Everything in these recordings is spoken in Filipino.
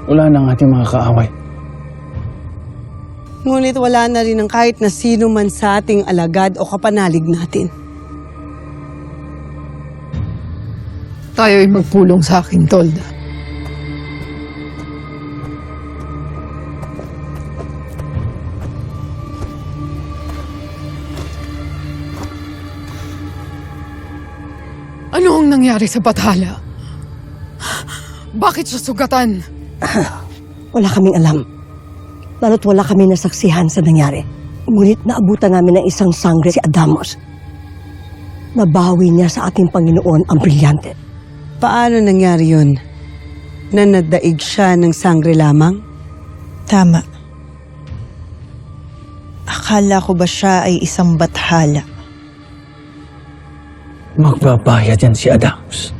Wala na ang ating mga kaaway. Ngunit wala na rin ang kahit na sino man sa ating alagad o kapanalig natin. Tayo'y magpulong sa akin, Tolda. Ano ang nangyari sa Bathala? Bakit siya sugatan? Wala kaming alam. Lalo't wala kami nasaksihan sa nangyari. Ngunit naabutan namin ng isang sangre si Adamos. Nabawi niya sa ating Panginoon ang brilyante. Paano nangyari yun? Na nadaig siya ng sangre lamang? Tama. Akala ko ba siya ay isang bathala? Magbabayad yan si Adamos.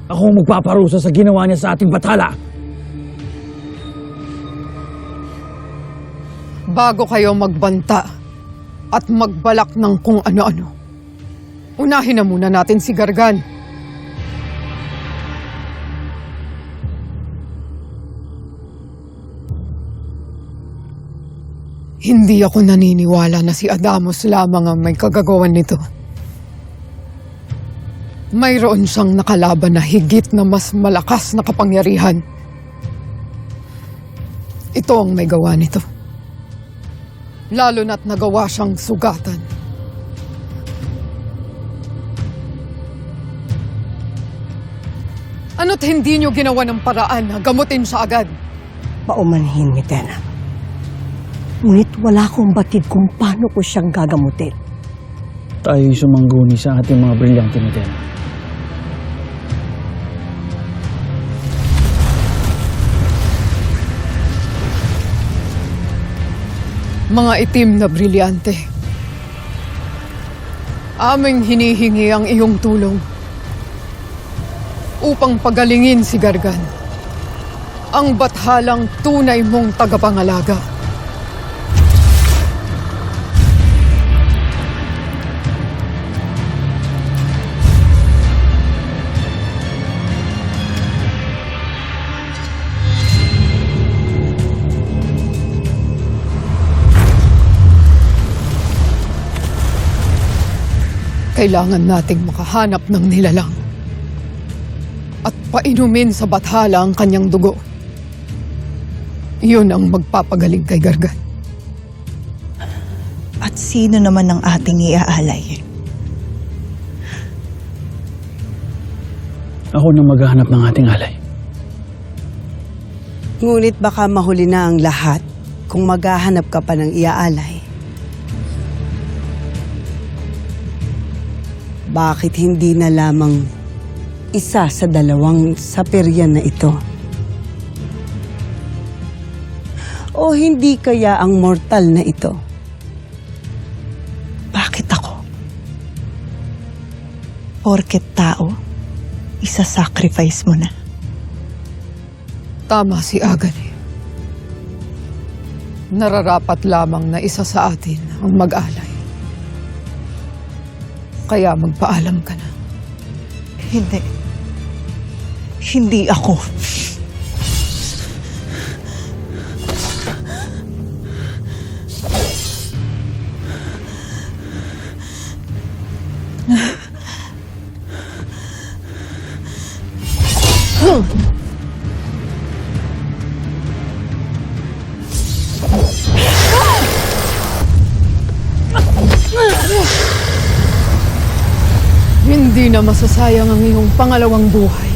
Ako ang magpaparusa sa ginawa niya sa ating Bathala. Bago kayo magbanta at magbalak ng kung ano-ano, unahin na muna natin si Gargan. Hindi ako naniniwala na si Adamos lamang ang may kagagawan nito. Mayroon siyang nakalaban na higit na mas malakas na kapangyarihan. Ito ang may gawa nito. Lalo na't nagawa siyang sugatan. Ano't hindi niyo ginawa ng paraan na gamutin siya agad? Paumanhin, Mitena. Ngunit wala akong batid kung paano ko siyang gagamutin. Tayo'y sumangguni sa ating mga brilyante ni Tena. Mga itim na brilyante. Aming hinihingi ang iyong tulong upang pagalingin si Gargan, ang bathalang tunay mong tagapangalaga. Kailangan nating makahanap ng nilalang at painumin sa bathala ang kanyang dugo. Iyon ang magpapagaling kay Gargan. At sino naman ang ating iaalay? Ako na maghahanap ng ating alay. Ngunit baka mahuli na ang lahat kung maghahanap ka pa ng iaalay. Bakit hindi na lamang isa sa dalawang sapiryan na ito? O hindi kaya ang mortal na ito? Bakit ako? Porket tao, isa-sacrifice mo na. Tama si Agani. Nararapat lamang na isa sa atin ang mag-alay. Kaya magpaalam ka na. Hindi. Hindi ako. Hindi na masasayang ang iyong pangalawang buhay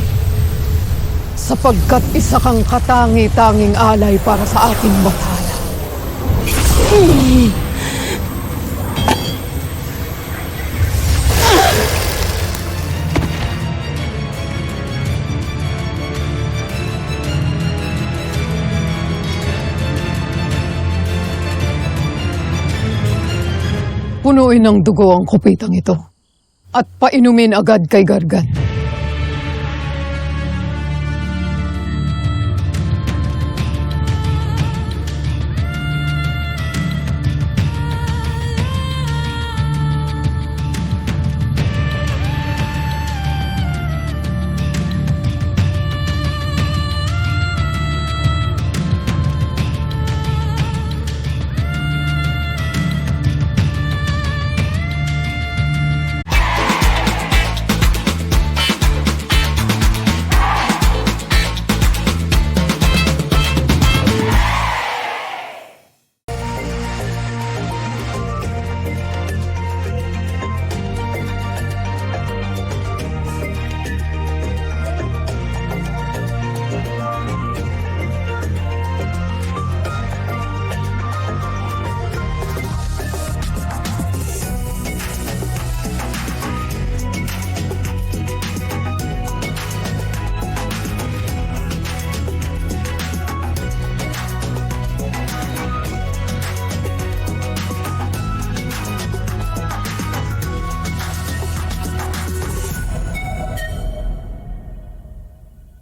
sapagkat isa kang katangi-tanging alay para sa ating bathala. Punuin ng dugo ang kupitang ito at painumin agad kay Gargan.